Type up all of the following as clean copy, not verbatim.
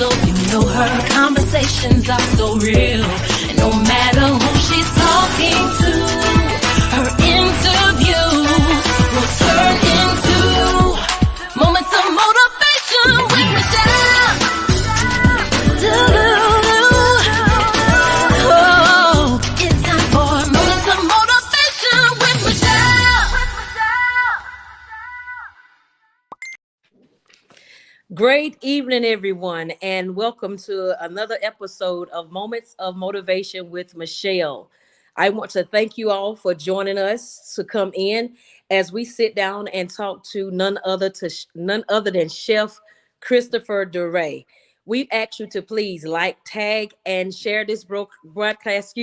crystal, you know her conversations are so real. And no matter who she's talking to, her interviews will turn into moments of motivation with Michelle. Oh, it's time for moments of motivation with Michelle. Great evening, everyone, and welcome to another episode of Moments of Motivation with Michelle. I want to thank you all for joining us to come in as we sit down and talk to none other than Chef Christopher Dorrah. We've asked you to please like, tag, and share this broadcast,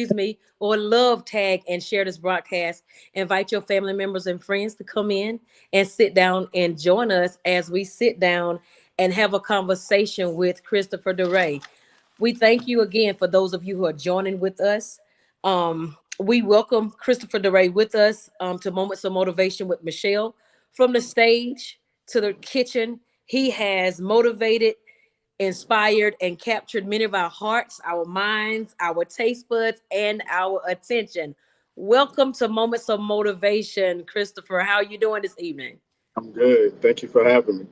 or love, tag, and share this broadcast. Invite your family members and friends to come in and sit down and join us as we sit down and have a conversation with Christopher Dorrah. We thank you again for those of you who are joining with us. We welcome Christopher Dorrah with us to Moments of Motivation with Michelle. From the stage to the kitchen, he has motivated, inspired, and captured many of our hearts, our minds, our taste buds, and our attention. Welcome to Moments of Motivation, Christopher. How are you doing this evening? I'm good. Thank you for having me.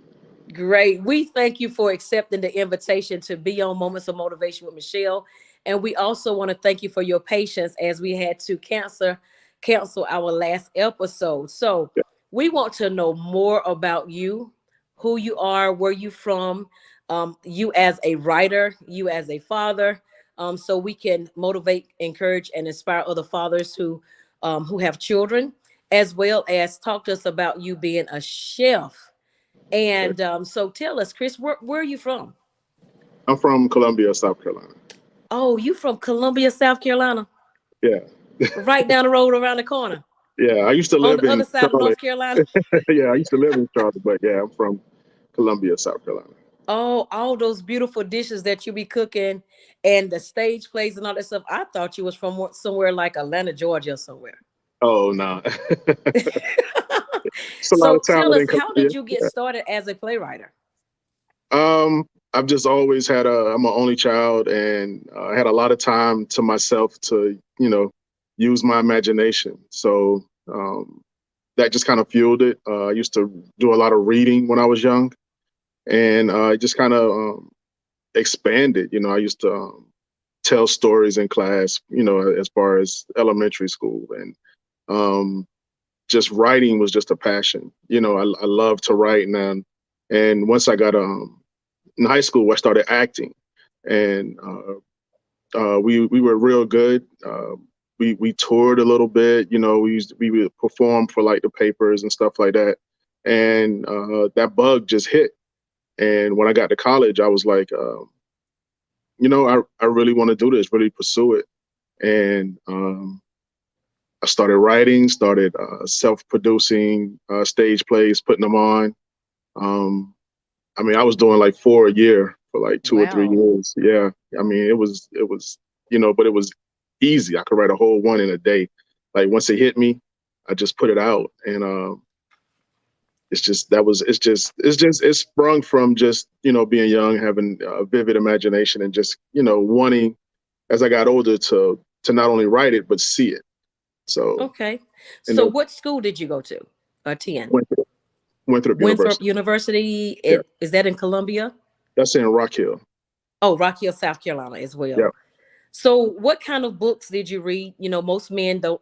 Great. We thank you for accepting the invitation to be on Moments of Motivation with Michelle. And we also want to thank you for your patience as we had to cancel our last episode. So Yeah. we want to know more about you, who you are, where you from, you as a writer, you as a father, so we can motivate, encourage, and inspire other fathers who have children, as well as talk to us about you being a chef. Okay. And so tell us, Chris, where are you from? I'm from Columbia, South Carolina. Oh, you from Columbia, South Carolina, Yeah. right down the road around the corner Yeah. I used to on live the in other side of Charlotte. North Carolina. Yeah, I used to live in Charlotte, but yeah, I'm from Columbia, South Carolina. Oh, all those beautiful dishes that you be cooking and the stage plays and all that stuff. I thought you was from somewhere like Atlanta, Georgia, or somewhere. Oh no. It's a lot So of tell talent us, in how did Columbia. you get started as a playwright? I've just always I'm an only child, and I had a lot of time to myself to, use my imagination. So that just kind of fueled it. I used to do a lot of reading when I was young, and it just kind of expanded. I used to tell stories in class, as far as elementary school, and um, just writing was just a passion. I love to write now. And once I got in high school, I started acting, and we were real good. We toured a little bit. We would perform for like the papers and stuff like that. And that bug just hit. And when I got to college, I was like, I really want to do this, really pursue it. And I started writing, started self-producing stage plays, putting them on. Um, I mean, I was doing like 4 a year for like 2 or 3 years. Yeah. I mean, it was, but it was easy. I could write a whole one in a day. Like once it hit me, I just put it out. And it sprung from just, being young, having a vivid imagination, and just, wanting, as I got older, to not only write it, but see it. So, Okay. and So what school did you go to? Attend? Winthrop, Winthrop Winthrop University. University. Yeah. Is that in Columbia? That's in Rock Hill. Oh, Rock Hill, South Carolina as well. Yeah. So what kind of books did you read? Most men don't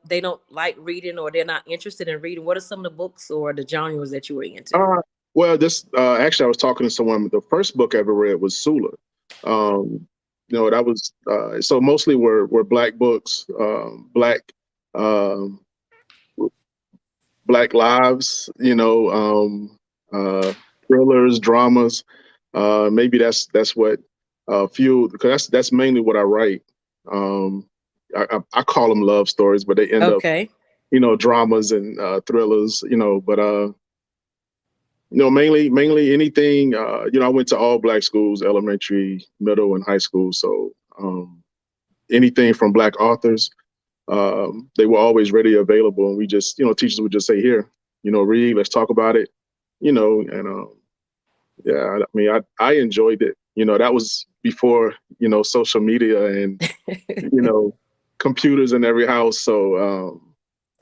like reading, or they're not interested in reading. What are some of the books or the genres that you were into? Well, this actually, I was talking to someone. The first book I ever read was Sula. That was so mostly were black books, um, black lives. Thrillers, dramas. Maybe that's what fueled, because that's mainly what I write. Um, I call them love stories, but they end up, Okay. dramas and thrillers. But mainly anything. I went to all black schools, elementary, middle, and high school. So anything from black authors, they were always ready, available, and we just, teachers would just say, "Here, read. Let's talk about it." And yeah, I mean, I enjoyed it. That was before, social media and, computers in every house. So,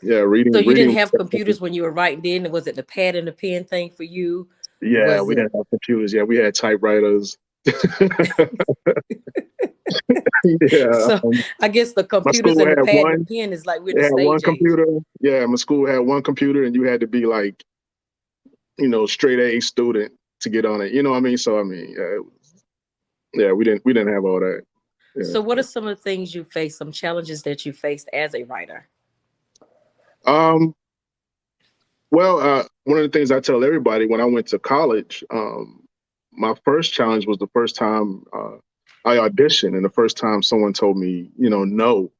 yeah, So you didn't reading. have computers when you were writing then? Was it the pad and the pen thing for you? Yeah, Was we it? didn't have computers. Yeah, we had typewriters. Yeah. So I guess the My computers school and the had pad and the one. pen is like we're They the had one stage age. computer. Yeah, my school had one computer, and you had to be like, straight A student to get on it. You know what I mean? So I mean, yeah, we didn't have all that. Yeah. So what are some of the things you faced, some challenges that you faced as a writer? Um. Well, one of the things I tell everybody when I went to college, my first challenge was the first time I auditioned, and the first time someone told me, no.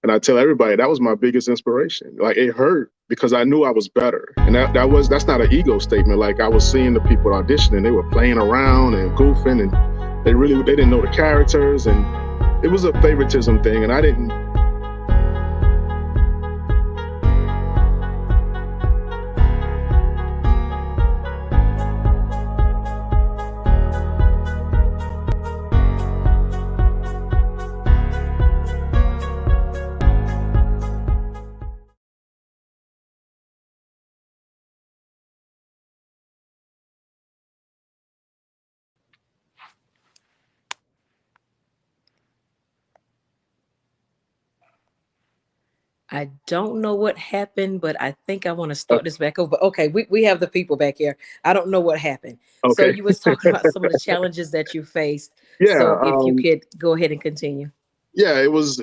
And I tell everybody that was my biggest inspiration. Like it hurt because I knew I was better, and that's not an ego statement. Like I was seeing the people auditioning, they were playing around and goofing, and they didn't know the characters, and it was a favoritism thing, and I didn't. I don't know what happened, but I think I want to start this back over. Okay, we have the people back here. I don't know what happened. So Okay. you was talking about some of the challenges that you faced. Yeah. So if you could go ahead and continue. Yeah, it was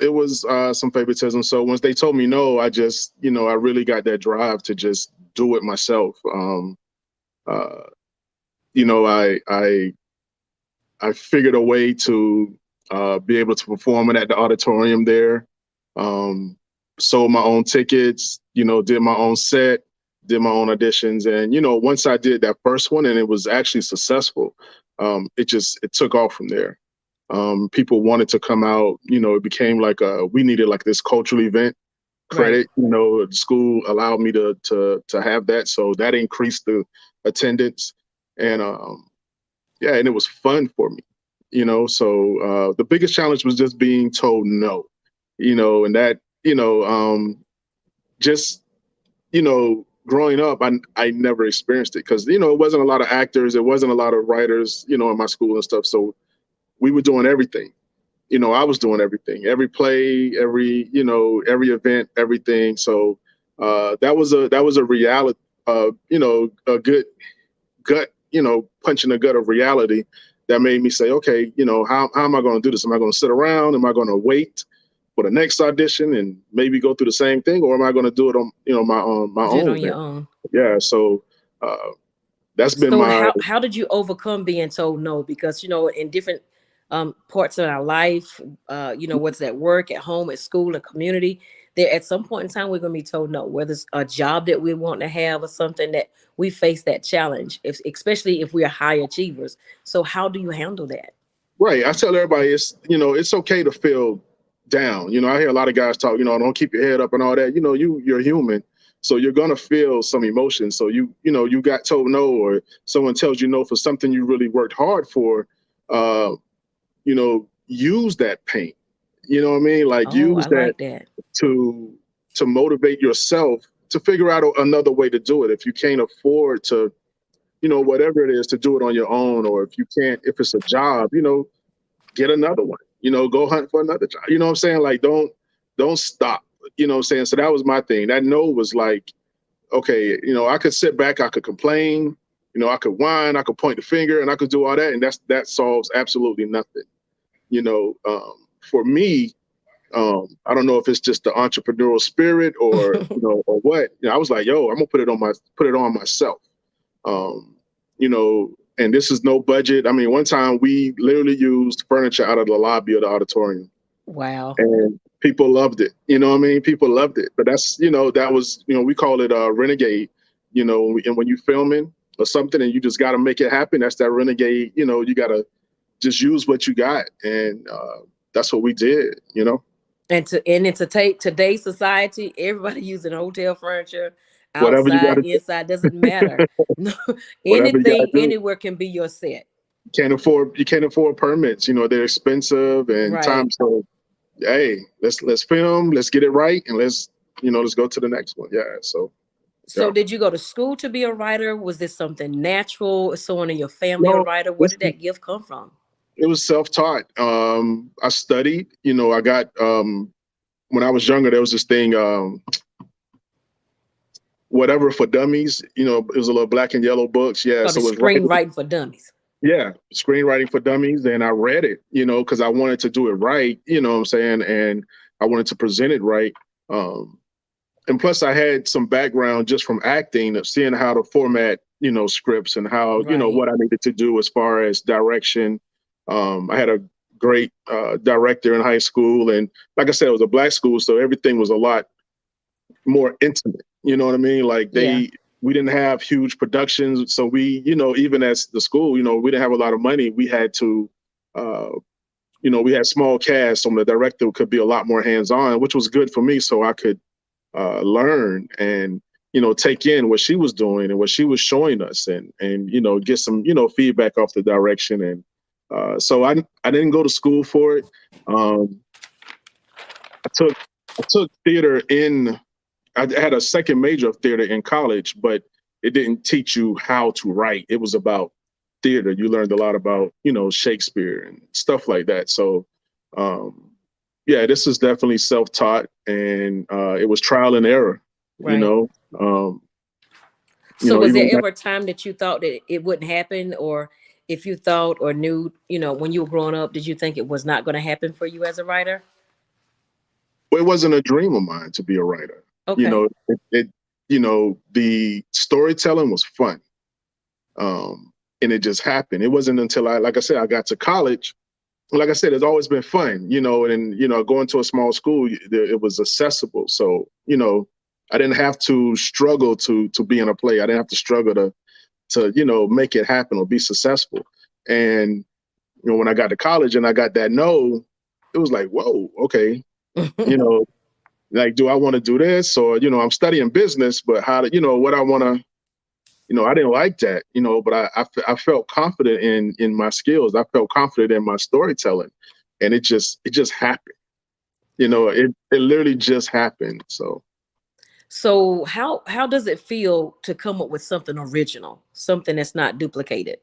some favoritism. So once they told me no, I just, I really got that drive to just do it myself. Uh, I figured a way to be able to perform it at the auditorium there. Um, Sold my own tickets, did my own set, did my own auditions, and once I did that first one and it was actually successful, it took off from there. People wanted to come out. It became like we needed like this cultural event Right. credit. The school allowed me to have that, so that increased the attendance, and yeah, and it was fun for me. So the biggest challenge was just being told no. And that just growing up, I never experienced it because it wasn't a lot of actors, it wasn't a lot of writers, in my school and stuff. So we were doing everything. I was doing everything, every play, every event, everything. So that was a reality, a good gut, punch in the gut of reality that made me say, okay, how am I going to do this? Am I going to sit around? Am I going to wait for the next audition and maybe go through the same thing, or am I going to do it on, my Do it own on thing? your own. Yeah. So uh, that's been So my how did you overcome being told no? Because in different parts of our life, what's at work, at home, at school, and community, there at some point in time we're going to be told no, whether it's a job that we want to have or something that we face that challenge, especially if we are high achievers. So how do you handle that? right. I tell everybody it's okay to feel down. I hear a lot of guys talk, don't keep your head up and all that. You're human. So you're gonna feel some emotion. So you got told no, or someone tells you no for something you really worked hard for. Use that pain. You know what I mean? Like Oh, I use that like that. to motivate yourself to figure out another way to do it. If you can't afford to, whatever it is, to do it on your own, or if you can't, if it's a job, get another one. Go hunt for another job. You know what I'm saying? Like don't stop. You know what I'm saying? So that was my thing. That no was like, okay, I could sit back, I could complain, I could whine, I could point the finger, and I could do all that, and that solves absolutely nothing. For me, I don't know if it's just the entrepreneurial spirit or or what. I was like, yo, I'm gonna put it on myself. Um, and this is no budget. I mean, one time we literally used furniture out of the lobby of the auditorium, Wow. and people loved it. You know what I mean? People loved it. But that's that was we call it a renegade. And when you filming or something and you just got to make it happen, that's that renegade. You got to just use what you got, and that's what we did. And to take today's society, everybody using hotel furniture, Whatever you got outside, to do, inside, doesn't matter. No, whatever you got to anything, do. anywhere can be your set. You can't afford permits. You know, they're expensive and Right. time. So hey, let's film, let's get it right, and let's go to the next one. Yeah. So So yeah. did you go to school to be a writer? Was this something natural? Is someone in your family a No, writer? Where this did that gift come from? it was self-taught. I studied. You know, I got when I was younger, there was this thing, whatever for dummies. You know, it was a little black and yellow books. Yeah, Called the so it was writing. screenwriting for dummies. Yeah, screenwriting for dummies, and I read it. You know, because I wanted to do it right. You know what I'm saying, and I wanted to present it right. Um, and plus I had some background just from acting of seeing how to format, scripts and how, Right. what I needed to do as far as direction. I had a great director in high school, and like I said, it was a black school, so everything was a lot more intimate. You know what I mean? Like Yeah. we didn't have huge productions, so we, even as the school, we didn't have a lot of money. We had to, uh, we had small casts, so the director could be a lot more hands on, which was good for me, so I could learn and take in what she was doing and what she was showing us, and get some feedback off the direction. And so I didn't go to school for it. um, I took I took theater in. I had a second major of theater in college, but it didn't teach you how to write. It was about theater. You learned a lot about Shakespeare and stuff like that. So um, yeah, this is definitely self-taught, and it was trial and error. You Right. know, um, So was even there ever a time that you thought that it wouldn't happen, or if you thought or knew, when you were growing up, did you think it was not going to happen for you as a writer? it wasn't a dream of mine to be a writer. You Okay. know, the storytelling was fun, and it just happened. It wasn't until like I said, I got to college. Like I said, it's always been fun, and going to a small school, it was accessible. So I didn't have to struggle to be in a play. I didn't have to struggle to make it happen or be successful. And when I got to college and I got that no, it was like, whoa, okay, you know, like, do I want to do this? Or I'm studying business, but how to, what I want to, I didn't like that, but I felt confident in my skills. I felt confident in my storytelling, and it just happened. It literally just happened. So So how does it feel to come up with something original, something that's not duplicated?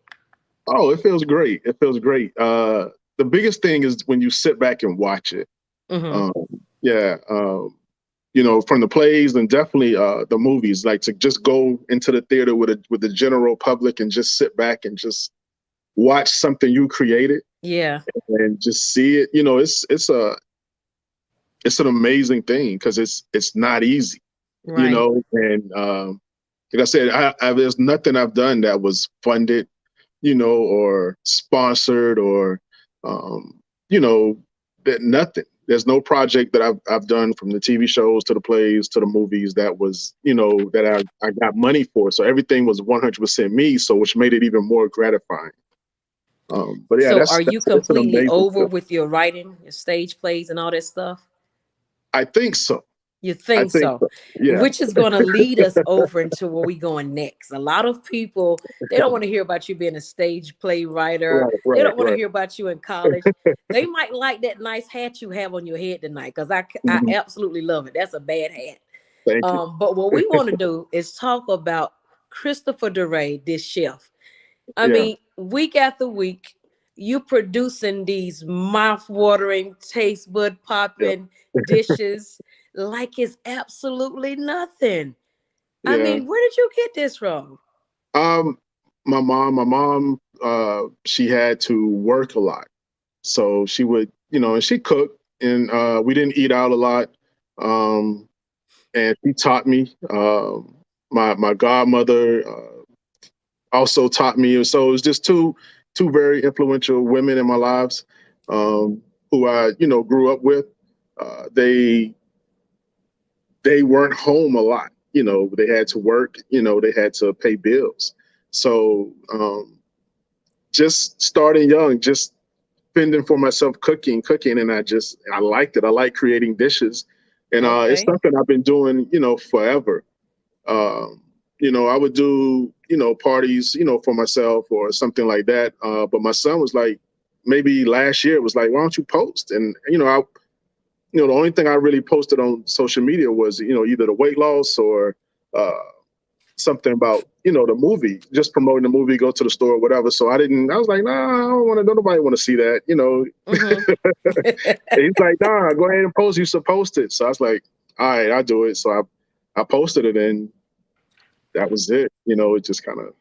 oh, it feels great. It feels great. The biggest thing is when you sit back and watch it. Hmm. Um, yeah. From the plays and definitely the movies, like to just go into the theater with the general public and just sit back and just watch something you created Yeah. and just see it. It's an amazing thing because it's not easy. Right. And like I said, there's nothing I've done that was funded, or sponsored, or you know that nothing. There's no project that I've done, from the TV shows to the plays to the movies, that was that I got money for. So everything was 100% me. So which made it even more gratifying. But yeah, So are you that's an completely amazing over film. with your writing, your stage plays and all that stuff? I think so. You I think think so? so. Yeah. Which is going to lead us over into where we going next. A lot of people, they don't want to hear about you being a stage play writer. Right. They Right. don't want to Right. hear about you in college. They might like that nice hat you have on your head tonight, because I Mhm. absolutely love it. That's a bad hat. Thank you. But what we want to do is talk about Christopher Dorrah, this chef. I Yeah. mean, week after week, you producing these mouth-watering, taste bud Yeah. popping dishes like it's absolutely nothing. I Yeah. mean, where did you get this from? Um, my mom, she had to work a lot. So she would, and she cooked, and we didn't eat out a lot. Um, and she taught me. My godmother also taught me. So it was just two very influential women in my lives, who I grew up with. They weren't home a lot. They had to work. They had to pay bills. So just starting young, just fending for myself, cooking, and I liked it. I like creating dishes, and it's Okay. something I've been doing, forever. Um, I would do, parties, for myself or something like that. But my son was like, maybe last year was like, why don't you post? And, the only thing I really posted on social media was, either the weight loss or uh, something about, the movie, just promoting the movie, go to the store, whatever. So I was like, nah, I don't want to, nobody want to see that. And he's like, nah, go ahead and post. You should post it. So I was like, all right, I'll do it. So I posted it, and that was it. It just kind of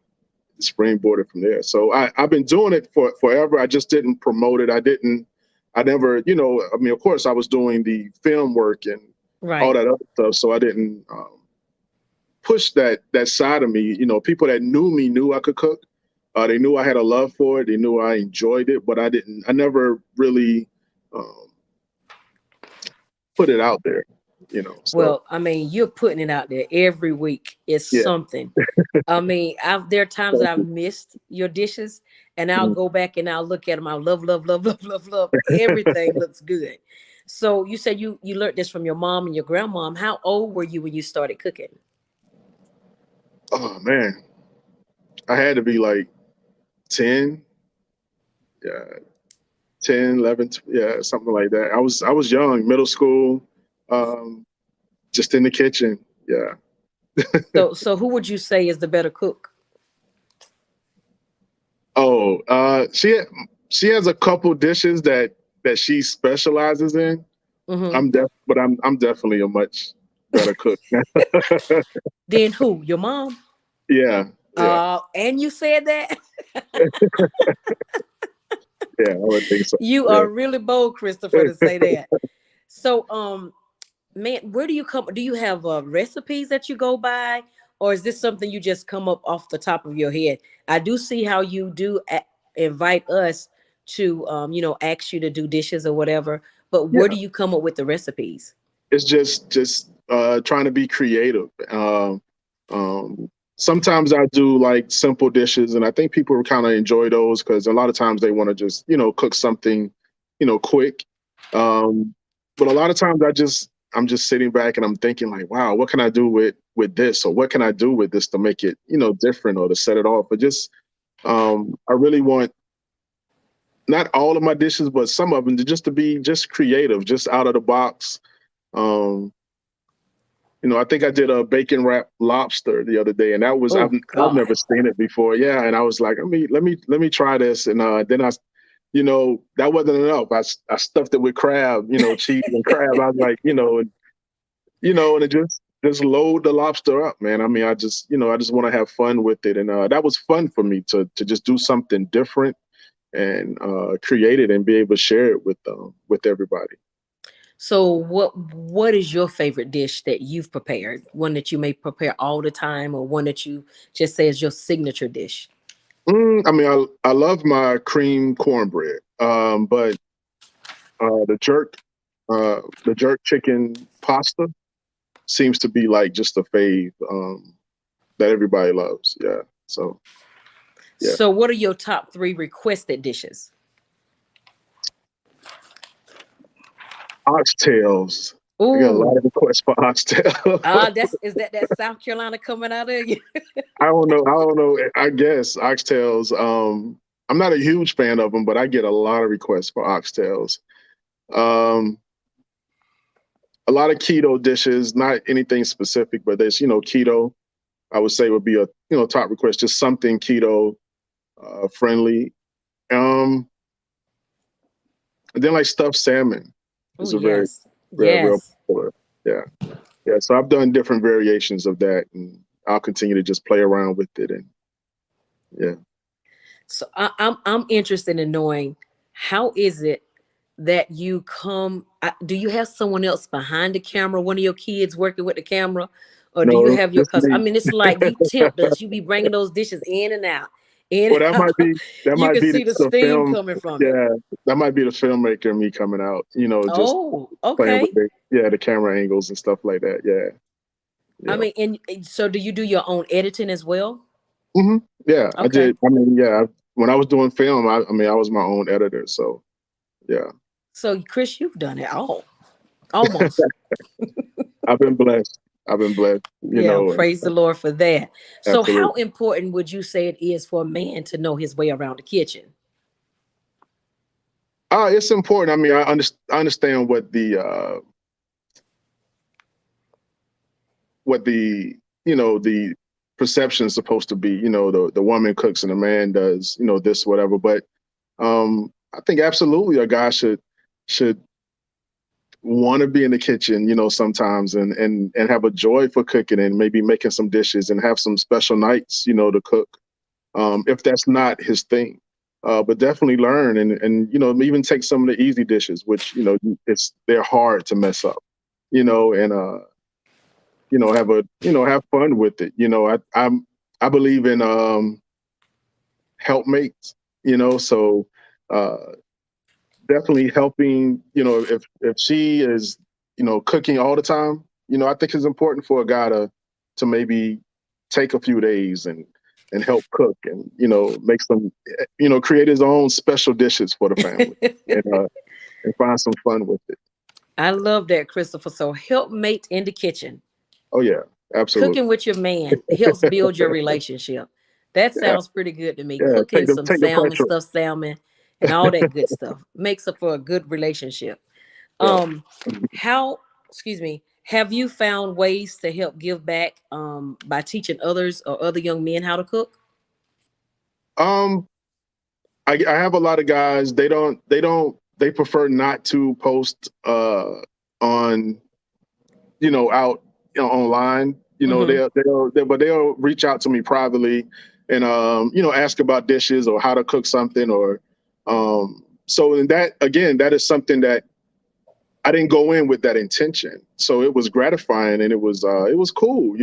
springboarded from there. So I've been doing it for forever. I just didn't promote it. I never, I mean, of course I was doing the film work and all Right. that other stuff. So I didn't push that side of me. People that knew me knew I could cook. They knew I had a love for it. They knew I enjoyed it, but I never really um, put it out there, so Well, I mean, you're putting it out there every week. It's yeah. something. I mean, there are times that I've missed your dishes, and I'll Mhm. go back and I'll look at them. I love, love, love, love, love, love. Everything looks good. So you said you learned this from your mom and your grandmom. How old were you when you started cooking? Oh man, I had to be like 10, yeah, 10, 11, yeah, something like that. I was young, middle school, um, just in the kitchen. Yeah. So who would you say is the better cook? Oh, she has a couple dishes that she specializes in. Hmm. But I'm definitely a much better cook. Then who? Your mom? Yeah, yeah, And you said that. yeah. I would think so. You Yeah. are really bold, Christopher, to say that. So, man, where do you come? Do you have recipes that you go by, or is this something you just come up off the top of your head? I do see how you do invite us to, ask you to do dishes or whatever. But where do Yeah. you come up with the recipes? It's just trying to be creative. Sometimes I do like simple dishes, and I think people kind of enjoy those because a lot of times they want to just cook something quick. Um, but a lot of times I'm just sitting back and I'm thinking like, wow, what can I do with this, or what can I do with this to make it different or to set it off. But just I really want not all of my dishes, but some of them to be just creative, just out of the box. Um, I think I did a bacon wrapped lobster the other day, and that was Oh I've never God. seen it before. Yeah, and I was like, let me try this, and then that wasn't enough. I stuffed it with crab, cheese and crab. I was like, and it just load the lobster up, man. I mean, I just want to have fun with it, and that was fun for me to just do something different and create it and be able to share it with everybody. So what is your favorite dish that you've prepared? One that you may prepare all the time, or one that you just say is your signature dish? I mean, I love my cream cornbread, but uh, the jerk the jerk chicken pasta seems to be like just a fave that everybody loves. Yeah. So yeah, So what are your top three requested dishes? oxtails. I get a lot Ooh, of requests for oxtail. that South Carolina coming out of you? I don't know. I don't know. I guess oxtails. I'm not a huge fan of them, but I get a lot of requests for oxtails. Um, a lot of keto dishes, not anything specific, but there's keto. I would say would be a top request, just something keto friendly. Um, and then like stuffed salmon Oh is a very yes, real yes. popular. Yeah, yeah. So I've done different variations of that, and I'll continue to just play around with it. And yeah. So I'm interested in knowing, how is it that you come? Do you have someone else behind the camera? One of your kids working with the camera, or do you No, have your? just Cause I me. mean, it's like you tempt us. You be bringing those dishes in and out, in Well, and out. that You might can be see the the steam film. coming from it. Yeah, that might be the filmmaker me coming out. Just Oh, playing with okay. the camera angles and stuff like that. Yeah, I yeah. mean, and so do you do your own editing as well? hmm Yeah, I Okay. did. I mean, yeah, when I was doing film, I mean, I was my own editor. So yeah, So Chris, you've done it all, almost. I've been blessed. I've been blessed, Yeah, and praise the Lord for that. So, how absolutely. important would you say it is for a man to know his way around the kitchen? It's important. I mean, I understand what the the perception is supposed to be. The woman cooks and the man does this whatever. But I think absolutely a guy should want to be in the kitchen, sometimes and have a joy for cooking and maybe making some dishes and have some special nights, to cook. If that's not his thing. But definitely learn and even take some of the easy dishes, which they're hard to mess up, and have fun with it. I believe in helpmates, so uh, definitely helping. If she is cooking all the time, I think it's important for a guy to maybe take a few days and help cook and make some create his own special dishes for the family and and find some fun with it. I love that, Christopher. So, helpmate in the kitchen. Oh yeah, Cooking absolutely. with your man helps build your relationship. That Yeah, sounds pretty good to me. yeah. Cooking some Take the salmon, pressure. stuffed salmon, and all that good stuff makes up for a good relationship. Yeah. Um, how, excuse me, have you found ways to help give back by teaching others or other young men how to cook? Um, I have a lot of guys. They prefer not to post on out online. Mm-hmm. But they'll reach out to me privately and ask about dishes or how to cook something or so in that again that is something that I didn't go in with that intention. So it was gratifying and it was cool.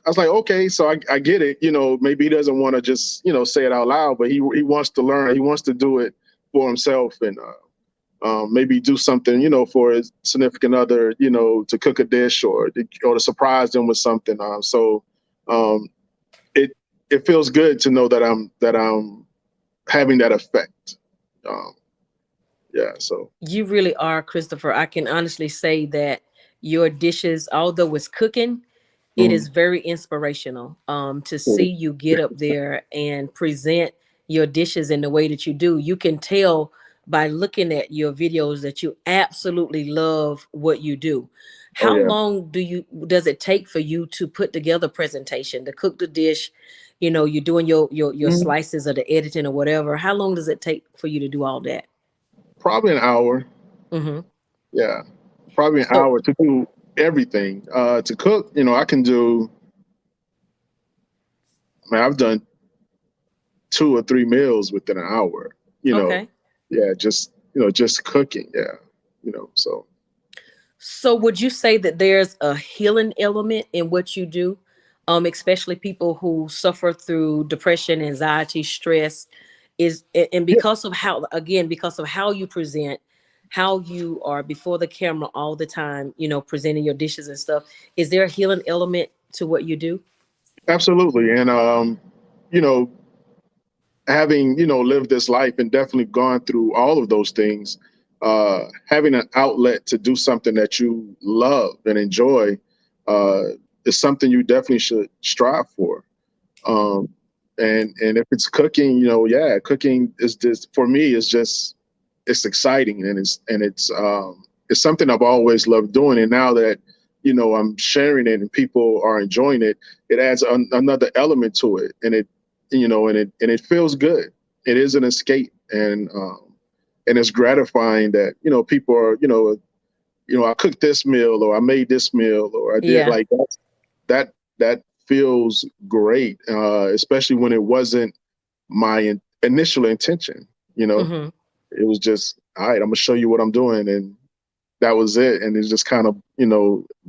I was like, okay, so I get it. Maybe he doesn't want to just, say it out loud, but he wants to learn. He wants to do it for himself and maybe do something, for his significant other, to cook a dish or to surprise them with something. So um, it it feels good to know that I'm having that effect. Um, yeah. So You really are, Christopher. I can honestly say that your dishes, although it's cooking, it is mhm, very inspirational to see cool. you get up there and present your dishes in the way that you do. You can tell by looking at your videos that you absolutely love what you do. Oh How yeah. long does it take for you to put together a presentation, to cook the dish? You're doing your Mhm. slices or the editing or whatever. How long does it take for you to do all that? Probably an hour. Hmm. Yeah, probably an So hour to do everything. To cook, I can do. Man, I've done 2 or 3 meals within an hour. You know, okay. yeah, just cooking. Yeah, so So would you say that there's a healing element in what you do? Especially people who suffer through depression, anxiety, stress, and yeah, because of how you present, how you are before the camera all the time, presenting your dishes and stuff. Is there a healing element to what you do? absolutely. And you know, having lived this life and definitely gone through all of those things, having an outlet to do something that you love and enjoy uh, is something you definitely should strive for. Um, and if it's cooking, yeah, cooking is just for me is just it's exciting and it's something I've always loved doing. And now that I'm sharing it and people are enjoying it, it adds another element to it, and it feels good. It is an escape, and it's gratifying that people are I cooked this meal or I made this meal or I did Yeah. like that feels great, especially when it wasn't my initial intention. You know, Hmm. it was just, all right, I'm gonna show you what I'm doing, and that was it. And it's just kind of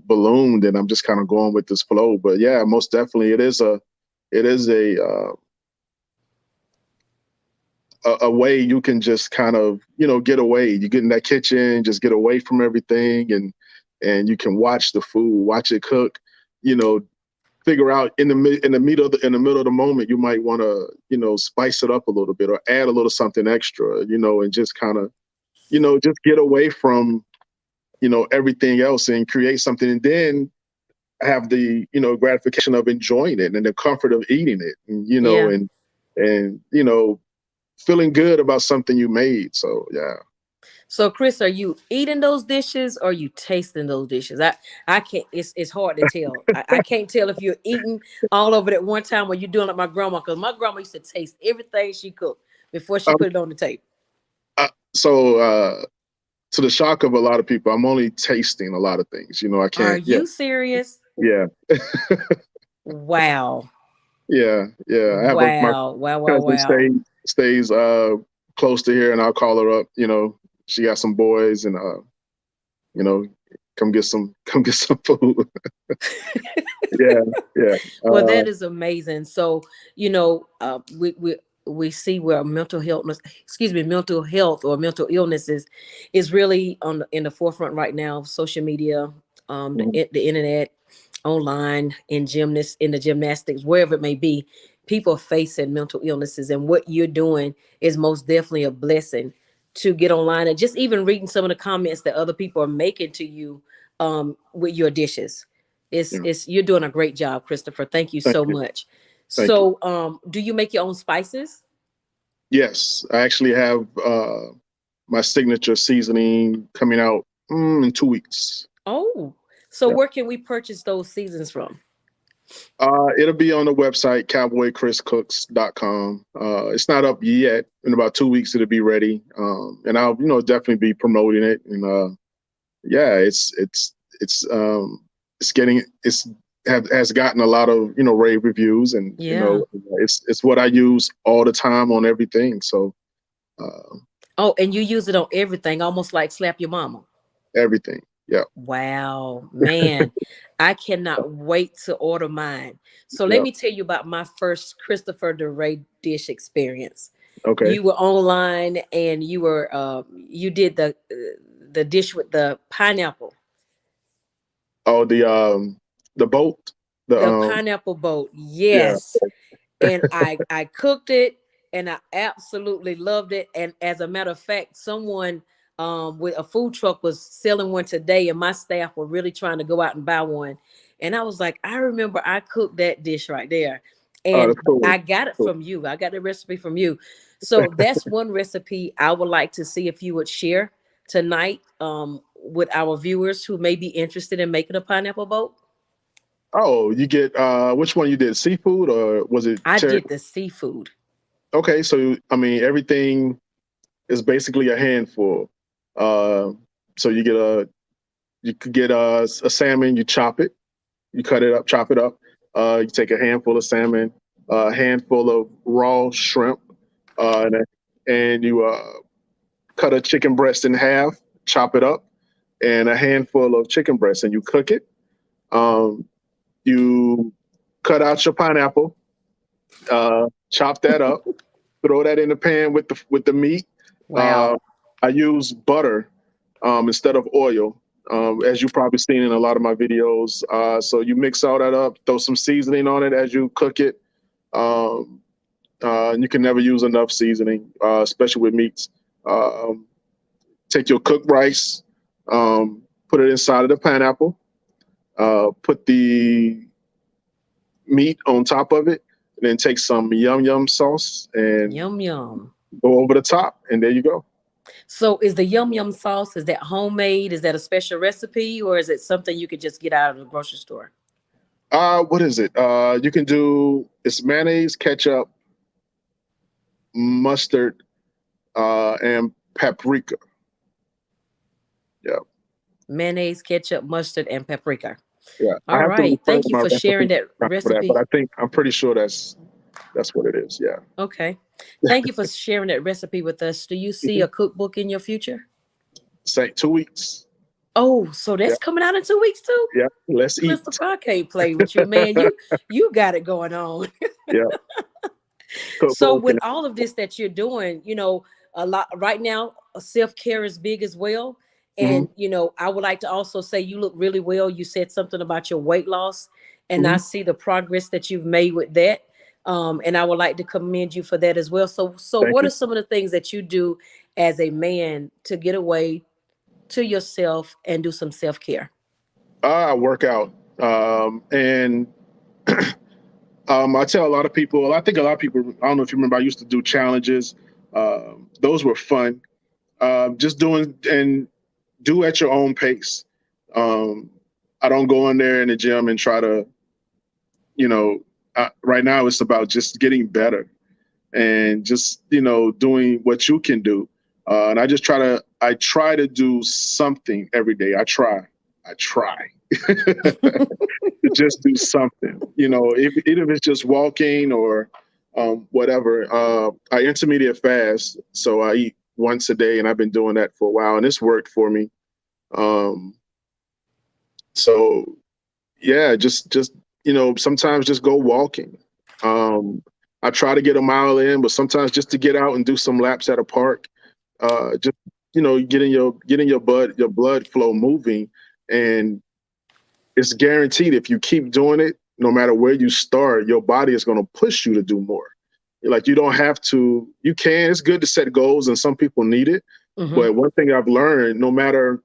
ballooned, and I'm just kind of going with this flow. But yeah, most definitely, it is a way you can just kind of get away. You get in that kitchen, just get away from everything, and you can watch the food, watch it cook. You know, figure out in the middle of the moment you might want to spice it up a little bit or add a little something extra, and just kind of just get away from everything else and create something. And then have the, gratification of enjoying it and the comfort of eating it, and Yeah. feeling good about something you made. So yeah. So Chris, are you eating those dishes or are you tasting those dishes? I can't, it's hard to tell. I can't tell if you're eating all of it at one time or you're doing like my grandma, because my grandma used to taste everything she cooked before she Um, put it on the table. so to the shock of a lot of people, I'm only tasting a lot of things. I Are can't. Yeah, you serious? yeah, Wow. yeah. I have my Wow. Wow. Wow. cousin Wow. stays close to here, and I'll call her up. She got some boys, and you know, come get some food. Yeah, yeah. Well, that is amazing. So, we see where mental health or mental illness is really in the forefront right now of social media, Mhm, the internet, online, in the gymnastics, wherever it may be. People facing mental illnesses, and what you're doing is most definitely a blessing to get online and just even reading some of the comments that other people are making to you with your dishes. It's yeah. it's you're doing a great job, Christopher. Thank you Thank so you. much. Thank you. So, do you make your own spices? Yes, I actually have my signature seasoning coming out in 2 weeks. Oh, so Yeah. where can we purchase those seasons from? It'll be on the website, cowboychriscooks.com. It's not up yet. In about 2 weeks, it'll be ready. And I'll, definitely be promoting it. And yeah, it's getting, has gotten a lot of, rave reviews, and, Yeah. it's what I use all the time on everything. So, uh, Oh, and you use it on everything, almost like slap your mama. everything. Yeah. Wow, man, I cannot wait to order mine. So let Yeah. me tell you about my first Christopher Dorrah dish experience. Okay. You were online and you did the dish with the pineapple. Oh, the boat, the, The pineapple boat, yeah. yes. And I cooked it and I absolutely loved it. And as a matter of fact, someone with a food truck was selling one today, and my staff were really trying to go out and buy one. And I was like, I remember I cooked that dish right there. Oh, And that's cool. I got it Cool. from you. I got the recipe from you. So that's one recipe I would like to see if you would share tonight with our viewers who may be interested in making a pineapple boat. Oh, you get which one you did? Seafood, or was it I teriyaki? did the seafood. Okay, so I mean everything is basically a handful. Uh, so you could get a salmon, you chop it, you cut it up, chop it up. You take a handful of salmon, a handful of raw shrimp, and you cut a chicken breast in half, chop it up, and a handful of chicken breast, and you cook it. Um, you cut out your pineapple, chop that up, throw that in the pan with the meat. Wow. Uh, I use butter instead of oil, as you probably seen in a lot of my videos. So you mix all that up, throw some seasoning on it as you cook it. Um, you can never use enough seasoning, especially with meats. Um, Take your cooked rice, put it inside of the pineapple, put the meat on top of it, and then take some yum yum sauce and Yum yum. go over the top, and there you go. So is the yum yum sauce, is that homemade? Is that a special recipe or is it something you could just get out of the grocery store? What is it? You can do it's mayonnaise, ketchup, mustard, and paprika. Yeah, Mayonnaise, ketchup, mustard, and paprika. yeah. I All have to right. refer Thank to you my for sharing recipe that for that, but recipe. I'm pretty sure that's what it is. Yeah. Okay. Thank you for sharing that recipe with us. Do you see Mhm. a cookbook in your future? Say 2 weeks. Oh, so Yeah, that's coming out in 2 weeks too? yeah. Let's eat. Christopher, I can't play with you, man. You got it going on. Yeah. So Cookbook with and all of this that you're doing, a lot right now, self-care is big as well. hmm And I would like to also say you look really well. You said something about your weight loss, and I hmm see the progress that you've made with that. And I would like to commend you for that as well. So Thank what you. are some of the things that you do as a man to get away to yourself and do some self-care? I work out And I tell a lot of people, I think a lot of people, I don't know if you remember, I used to do challenges. Those were fun. Just doing and do at your own pace. Um, I don't go in there in the gym and try to, you know, right now it's about just getting better and just, doing what you can do. And I try to do something every day. I try to just do something, even if it's just walking or whatever. I intermediate fast, so I eat once a day, and I've been doing that for a while, and it's worked for me. Um, so yeah, just sometimes just go walking. Um, I try to get a mile in, but sometimes just to get out and do some laps at a park, just getting your blood flow moving, and it's guaranteed if you keep doing it, no matter where you start, your body is going to push you to do more. Like you don't have to, you can. It's good to set goals, and some people need it. But one thing I've learned, no matter,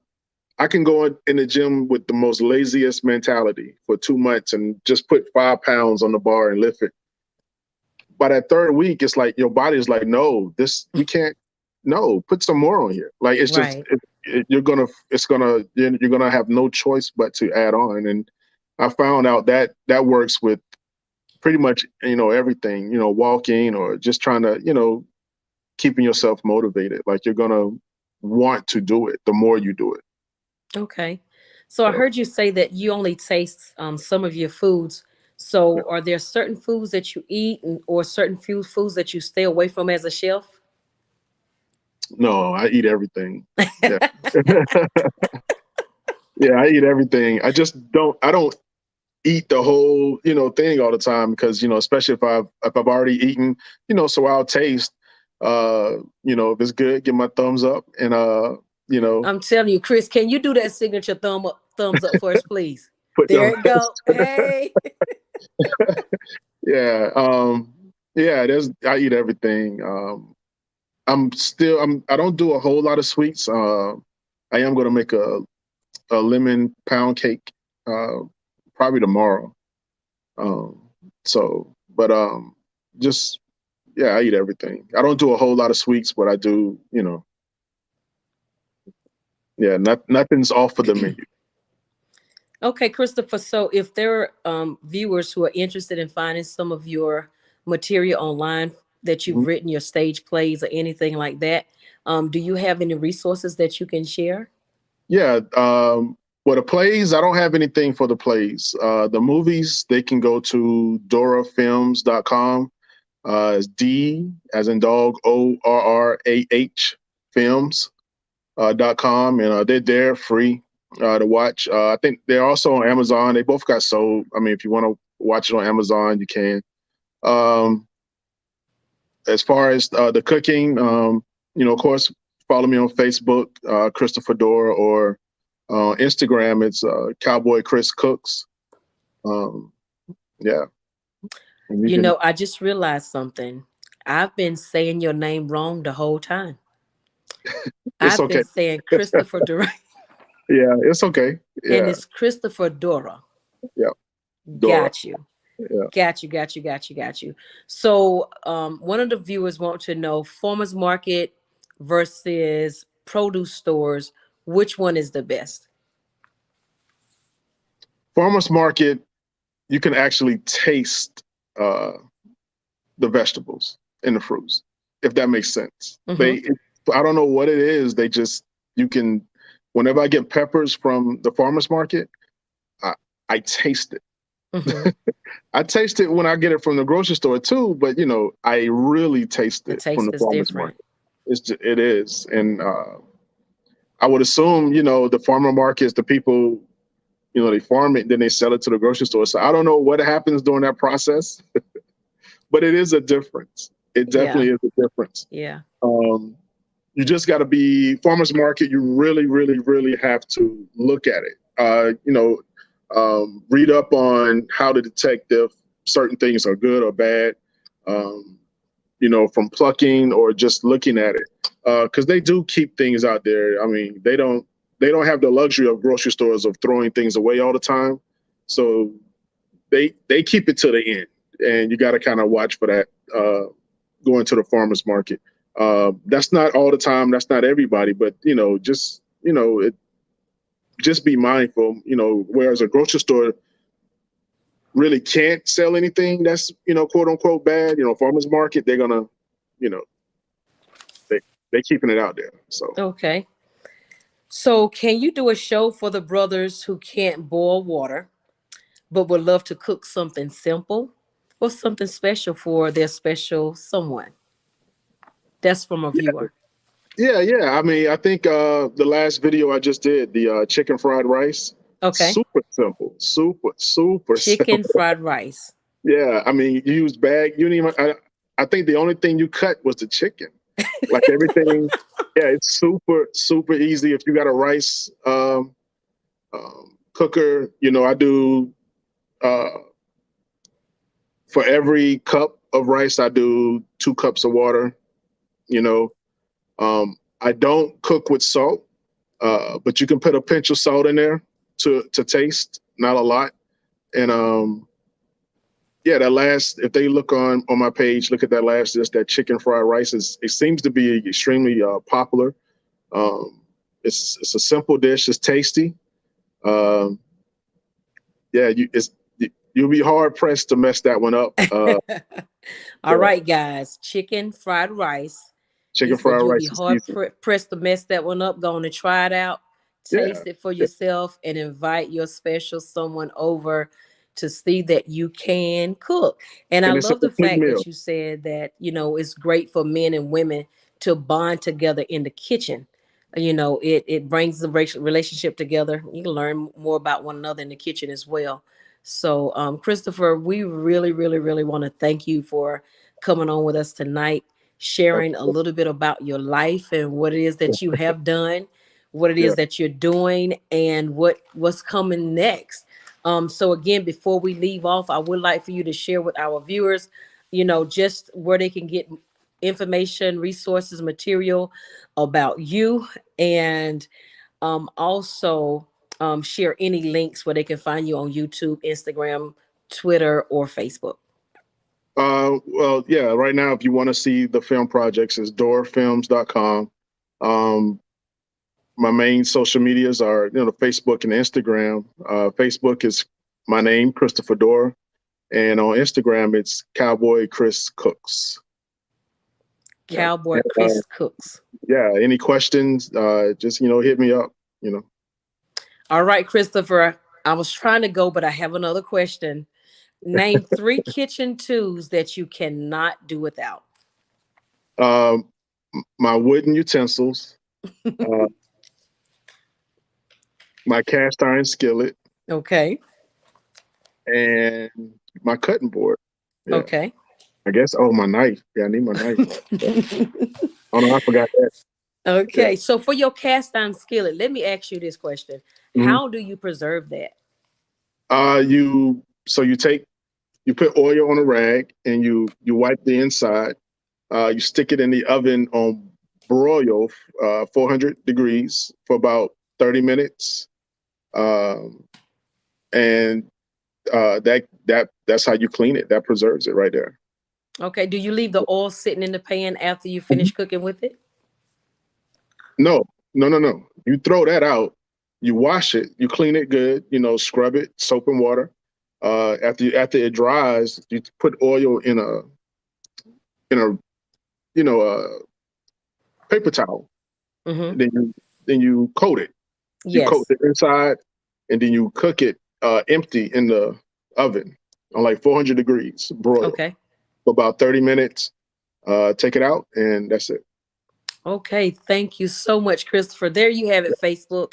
I can go in the gym with the most laziest mentality for 2 months and just put 5 pounds on the bar and lift it. By that third week, it's like your body is like, no, we can't. No, put some more on here. Like it's just Right. you're gonna have no choice but to add on. And I found out that works with pretty much everything. Walking or just trying to keeping yourself motivated. Like you're gonna want to do it the more you do it. Okay. So I So, heard you say that you only taste some of your foods. yeah. So are there certain foods that you eat or certain few foods that you stay away from as a chef? No, I eat everything. Yeah. Yeah, I eat everything. I don't eat the whole, thing all the time because, especially if I've already eaten, so I'll taste, if it's good, give my thumbs up and, you know, I'm telling you, Chris, can you do that signature thumbs up for us, please? put There them. it go. Hey. Yeah. Yeah, I eat everything. I don't do a whole lot of sweets. I am going to make a lemon pound cake, uh, probably tomorrow. Um, but just yeah, I eat everything. I don't do a whole lot of sweets, but I do, yeah, nothing's off of the menu. Okay, Christopher. So if there are viewers who are interested in finding some of your material online that you've Mhm. written, your stage plays or anything like that, do you have any resources that you can share? Yeah. For the plays, I don't have anything for the plays. The movies, they can go to dorrahfilms.com. It's D as in dog, ORRAH films. .com, and they're there free to watch. I think they're also on Amazon. They both got sold. I mean, if you want to watch it on Amazon, you can. Um, as far as the cooking, of course, follow me on Facebook, Christopher Dorrah, or Instagram. It's Cowboy Chris Cooks. Um, yeah, and you You can. know, I just realized something. I've been saying your name wrong the whole time. It's I've okay. been saying Christopher Dorrah, Yeah, it's okay. and Yeah, it's Christopher Dorrah. yeah, Dorrah. Got you. Yeah. Got you. So, one of the viewers want to know farmers market versus produce stores. Which one is the best? Farmers market, you can actually taste uh, the vegetables and the fruits, if that makes sense. Mm-hmm. I don't know what it is. You can, whenever I get peppers from the farmer's market, I, I taste it. Mm-hmm. I taste it when I get it from the grocery store too, but I really taste The it from the taste is farmer's different. market. It is. And I would assume, the farmer markets, the people, they farm it, then they sell it to the grocery store. So I don't know what happens during that process, but it is a difference. It Yeah, definitely is a difference. yeah. Um, you just got to be farmers market. You really, really, really have to look at it. Read up on how to detect if certain things are good or bad. Um, from plucking or just looking at it, because they do keep things out there. I mean, they don't have the luxury of grocery stores of throwing things away all the time. So they keep it to the end, and you got to kind of watch for that going to the farmers market. That's not all the time. That's not everybody, but just be mindful. Whereas a grocery store really can't sell anything that's quote unquote bad. Farmers market, they're gonna, you know, they they keeping it out there. So Okay. So can you do a show for the brothers who can't boil water but would love to cook something simple or something special for their special someone? That's from a yeah, viewer. yeah. I mean, I think the last video I just did, the chicken fried rice, Okay. super simple, super Chicken simple. fried rice. Yeah, I mean, you use bag. You didn't even. I think the only thing you cut was the chicken. Like everything, yeah, it's super easy. If you got a rice cooker, I do uh, for every cup of rice, I do 2 cups of water. You know, I don't cook with salt, but you can put a pinch of salt in there to taste, not a lot. And yeah, that last, if they look on my page, look at that last, just that chicken fried rice. It seems to be extremely popular. Um, it's a simple dish. It's tasty. Um, yeah, you'll be hard pressed to mess that one up. All Yeah, right, guys. Chicken fried rice. He chicken said fried you'll be rice is hard easy. pressed to mess that one up. Going to try it out, Yeah, taste it for yourself, and invite your special someone over to see that you can cook. And I and it's a love the complete fact meal. that you said that, it's great for men and women to bond together in the kitchen. It brings the relationship together. You can learn more about one another in the kitchen as well. So, Christopher, we really, really, really want to thank you for coming on with us tonight, sharing a little bit about your life and what it is that you have done, what it Yeah. is that you're doing, and what's coming next. So again, before we leave off, I would like for you to share with our viewers, just where they can get information, resources, material about you, and also share any links where they can find you on YouTube, Instagram, Twitter, or Facebook. Well, yeah, right now, if you want to see the film projects, it's dorrahfilms.com. Um, my main social medias are, Facebook and Instagram. Facebook is my name, Christopher Dorrah. And on Instagram, it's Cowboy Chris Cooks. Yeah. Cowboy And, Chris Cooks. yeah. Any questions? Just, hit me up, All right, Christopher. I was trying to go, but I have another question. Name 3 kitchen tools that you cannot do without. Um, my wooden utensils, uh, my cast iron skillet, Okay. and my cutting board. Yeah. Okay. I guess. Oh, my knife. Yeah, I need my knife. Yeah. Oh no, I forgot that. Yeah. Okay. So for your cast iron skillet, let me ask you this question. hmm How do you preserve that? You put oil on a rag and you wipe the inside. You stick it in the oven on broil, 400 degrees for about 30 minutes, um, and that's how you clean it. That preserves it right there. Okay. Do you leave the oil sitting in the pan after you finish cooking with it? No, no. You throw that out. You wash it. You clean it good. Scrub it, soap and water. After it dries, you put oil in a paper towel. Mm-hmm. And then you coat it. You coat Yes. the inside, and then you cook it empty in the oven on like 400 degrees, broil Okay. for about 30 minutes. Take it out, and that's it. Okay, thank you so much, Christopher. There you have it, Facebook,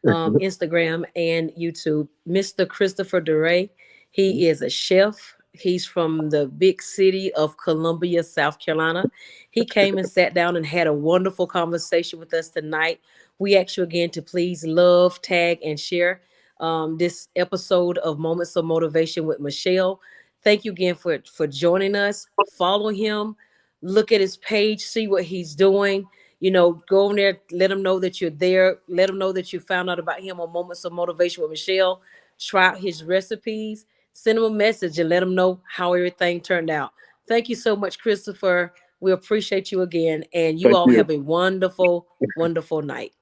Instagram, and YouTube. Mr. Christopher Dorrah. He is a chef. He's from the big city of Columbia, South Carolina. He came and sat down and had a wonderful conversation with us tonight. We ask you again to please love, tag, and share this episode of Moments of Motivation with Michelle. Thank you again for joining us. Follow him, look at his page, see what he's doing. Go on there, let him know that you're there. Let him know that you found out about him on Moments of Motivation with Michelle. try out his recipes, send him a message and let him know how everything turned out. Thank you so much, Christopher. We appreciate you again. And you Thank all you. have a wonderful, wonderful night.